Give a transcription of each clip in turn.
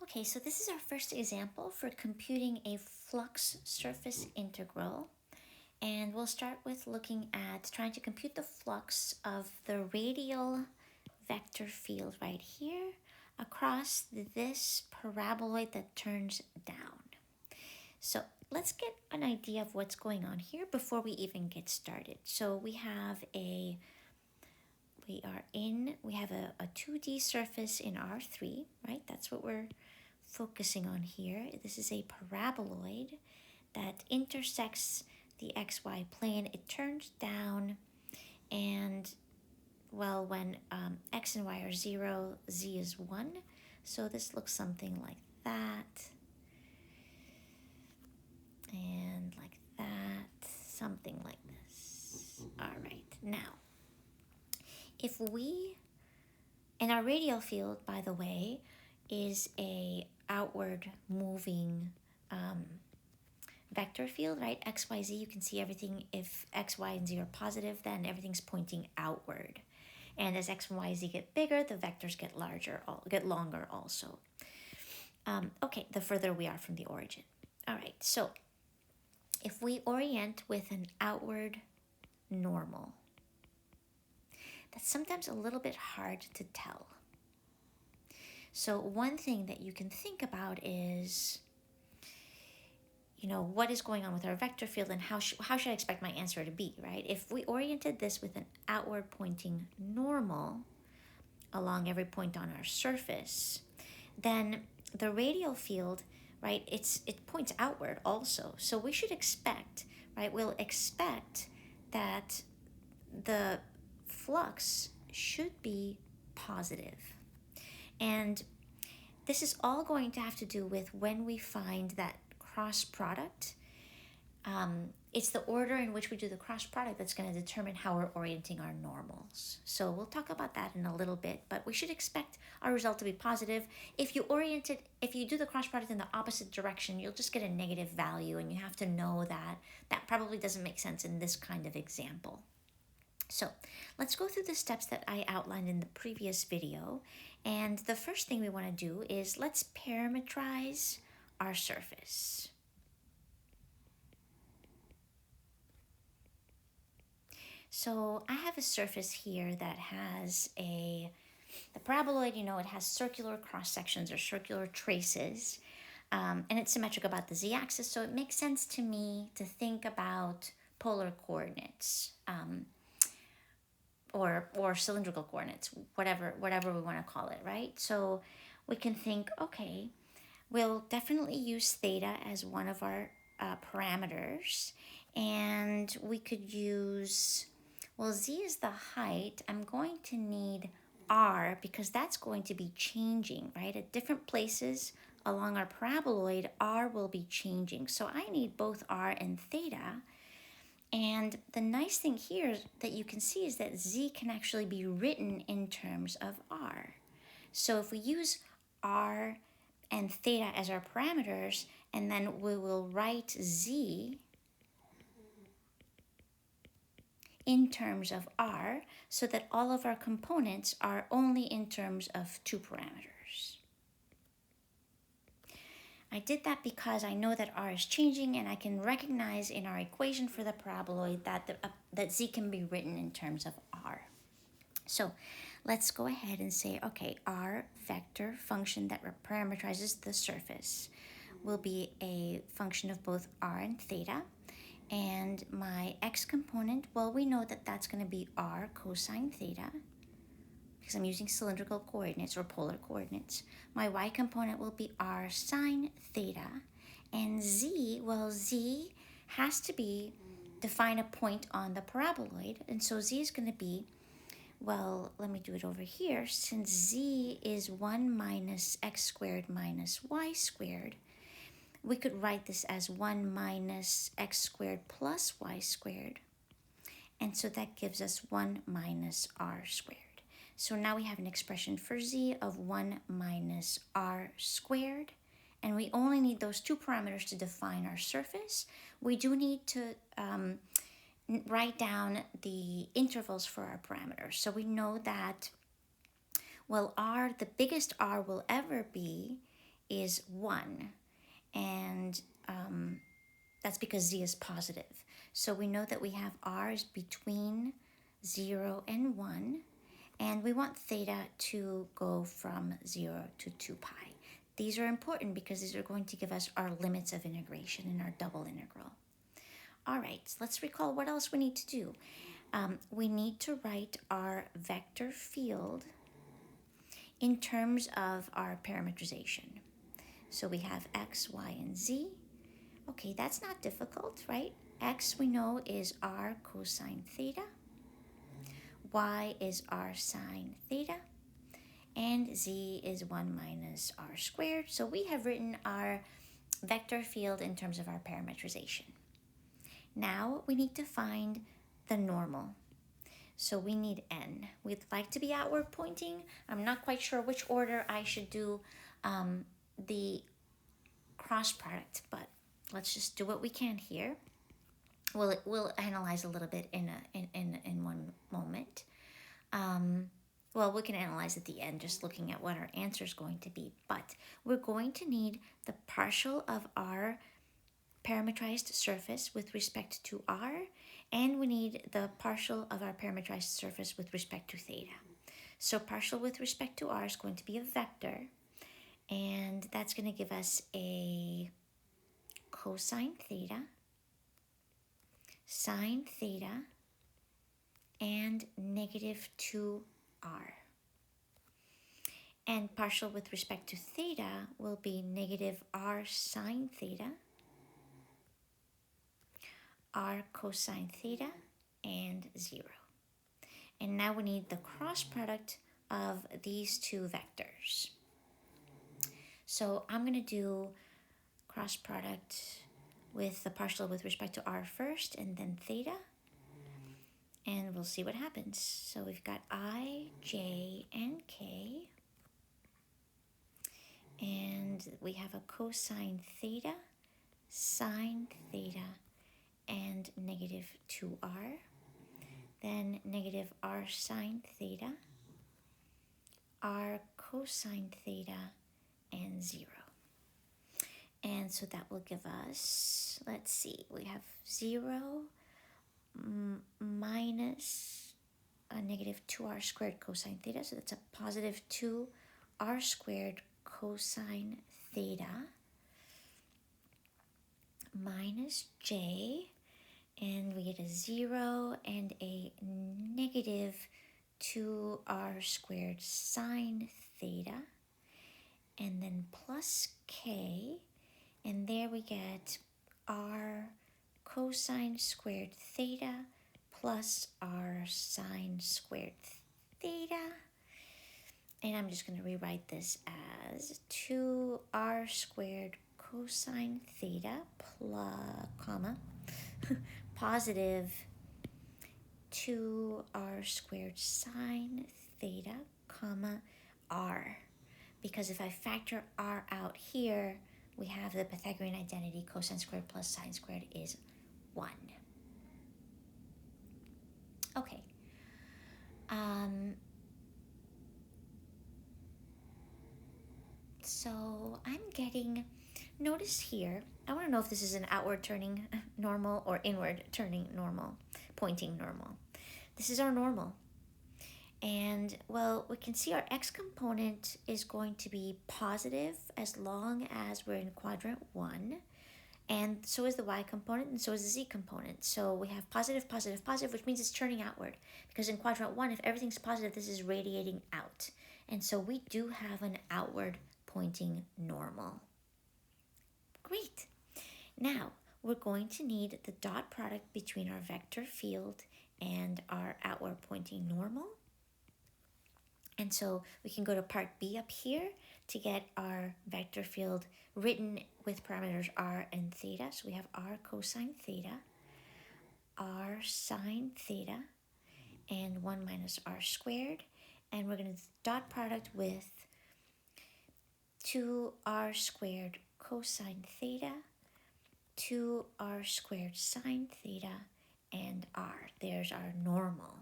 Okay, so this is our first example for computing a flux surface integral. And we'll start with looking at trying to compute the flux of the radial vector field right here across this paraboloid that turns down. So let's get an idea of what's going on here before we even get started. So we have a 2D surface in R3, right? That's what we're focusing on here. This is a paraboloid that intersects the xy plane. It turns down, and well, when x and y are 0, z is 1. So this looks something like that, and like that, something like this. All right, now, and our radial field, by the way, is a outward moving vector field, right? X, Y, Z, you can see everything. If X, Y, and Z are positive, then everything's pointing outward. And as X and Y, Z get bigger, the vectors get longer also. Okay, the further we are from the origin. All right, so if we orient with an outward normal, that's sometimes a little bit hard to tell. So one thing that you can think about is, what is going on with our vector field and how should I expect my answer to be, right? If we oriented this with an outward pointing normal along every point on our surface, then the radial field, right, it points outward also. So we should expect, right, we'll expect that the flux should be positive. And this is all going to have to do with when we find that cross product. It's the order in which we do the cross product that's going to determine how we're orienting our normals. So we'll talk about that in a little bit, but we should expect our result to be positive. If you do the cross product in the opposite direction, you'll just get a negative value, and you have to know that that probably doesn't make sense in this kind of example. So let's go through the steps that I outlined in the previous video. And the first thing we want to do is let's parametrize our surface. So I have a surface here that has the paraboloid, it has circular cross sections or circular traces, and it's symmetric about the z-axis. So it makes sense to me to think about polar coordinates, or cylindrical coordinates, whatever we want to call it, right? So we can think, okay, we'll definitely use theta as one of our parameters, and we could use, well, z is the height. I'm going to need r because that's going to be changing, right? At different places along our paraboloid, r will be changing. So I need both r and theta. And the nice thing here that you can see is that z can actually be written in terms of r. So if we use r and theta as our parameters, and then we will write z in terms of r, so that all of our components are only in terms of two parameters. I did that because I know that r is changing, and I can recognize in our equation for the paraboloid that z can be written in terms of r. So let's go ahead and say, okay, our vector function that parameterizes the surface will be a function of both r and theta. And my x component, well, we know that that's going to be r cosine theta because I'm using cylindrical coordinates or polar coordinates. My y component will be r sine theta. And z, well, z has to define a point on the paraboloid. And so z is going to be, well, let me do it over here. Since z is 1 minus x squared minus y squared, we could write this as 1 minus x squared plus y squared. And so that gives us 1 minus r squared. So now we have an expression for z of 1 minus r squared. And we only need those two parameters to define our surface. We do need to write down the intervals for our parameters. So we know that, well, the biggest r will ever be is 1, and that's because z is positive. So we know that we have r is between 0 and 1, and we want theta to go from 0 to 2 pi. These are important because these are going to give us our limits of integration in our double integral. All right, so let's recall what else we need to do. We need to write our vector field in terms of our parametrization. So we have x, y, and z. Okay, that's not difficult, right? X we know is r cosine theta. Y is r sine theta. And z is 1 minus r squared. So we have written our vector field in terms of our parametrization. Now we need to find the normal. So we need n. We'd like to be outward pointing. I'm not quite sure which order I should do the cross product, but let's just do what we can here. We'll analyze a little bit in one moment. Well, we can analyze at the end, just looking at what our answer is going to be. But we're going to need the partial of our parametrized surface with respect to r, and we need the partial of our parametrized surface with respect to theta. So partial with respect to r is going to be a vector, and that's going to give us a cosine theta, sine theta, and negative 2r. And partial with respect to theta will be negative r sine theta, r cosine theta, and 0. And now we need the cross product of these two vectors. So I'm going to do cross product with the partial with respect to r first and then theta. And we'll see what happens. So we've got I, J, and K. And we have a cosine theta, sine theta, and negative 2r. Then negative r sine theta, r cosine theta, and 0. And so that will give us, let's see, we have 0 minus a negative 2r squared cosine theta. So that's a positive 2r squared cosine theta minus j, and we get a 0 and a negative 2r squared sine theta, and then plus k, and there we get r cosine squared theta plus r sine squared theta. And I'm just going to rewrite this as 2r squared cosine theta plus, comma, positive 2r squared sine theta, comma, r. Because if I factor r out here, we have the Pythagorean identity, cosine squared plus sine squared is 1. Okay. So I'm getting, notice here, I want to know if this is an outward turning normal or inward turning normal, pointing normal. This is our normal. And, well, we can see our x component is going to be positive as long as we're in quadrant 1. And so is the y component, and so is the z component. So we have positive, positive, positive, which means it's turning outward. Because in quadrant 1, if everything's positive, this is radiating out. And so we do have an outward pointing normal. Great. Now, we're going to need the dot product between our vector field and our outward pointing normal. And so we can go to part B up here to get our vector field written with parameters r and theta. So we have r cosine theta, r sine theta, and 1 minus r squared. And we're going to dot product with 2r squared cosine theta, 2r squared sine theta, and r. There's our normal.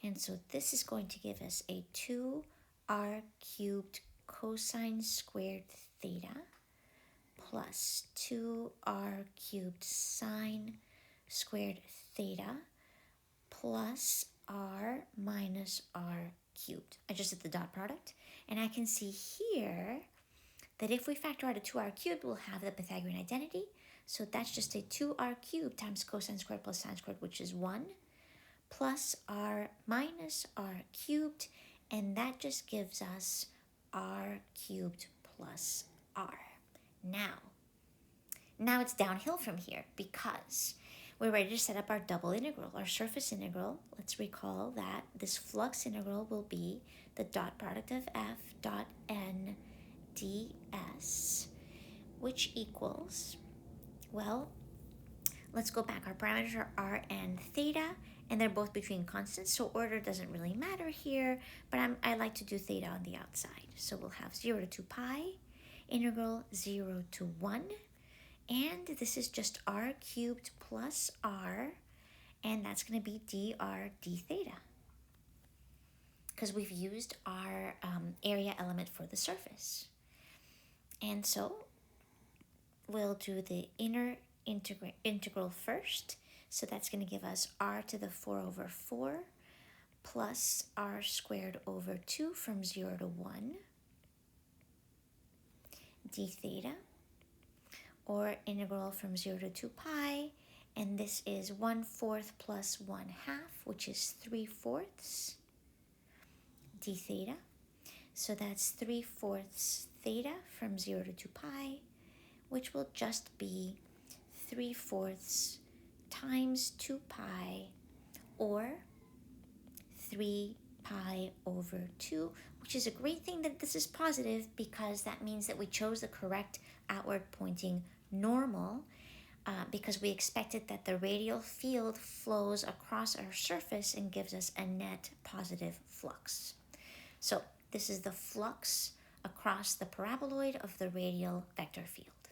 And so this is going to give us a 2r cubed cosine squared theta plus 2r cubed sine squared theta plus r minus r cubed. I just did the dot product, and I can see here that if we factor out a 2r cubed, we'll have the Pythagorean identity. So that's just a 2r cubed times cosine squared plus sine squared, which is 1, plus r minus r cubed, and that just gives us r cubed plus r. Now it's downhill from here because we're ready to set up our double integral, our surface integral. Let's recall that this flux integral will be the dot product of f dot n ds, which equals, well, let's go back. Our parameters are r and theta, and they're both between constants, so order doesn't really matter here, but I like to do theta on the outside. So we'll have 0 to 2 pi, integral 0 to 1, and this is just r cubed plus r, and that's going to be dr d theta, because we've used our area element for the surface. And so we'll do the inner integral first. So that's going to give us r to the 4 over 4 plus r squared over 2 from 0 to 1 d theta, or integral from 0 to 2 pi, and this is 1/4 plus 1/2, which is 3/4 d theta. So that's 3/4 theta from 0 to 2 pi, which will just be 3/4 times 2 pi, or 3 pi over 2, which is a great thing that this is positive, because that means that we chose the correct outward pointing normal, because we expected that the radial field flows across our surface and gives us a net positive flux. So this is the flux across the paraboloid of the radial vector field.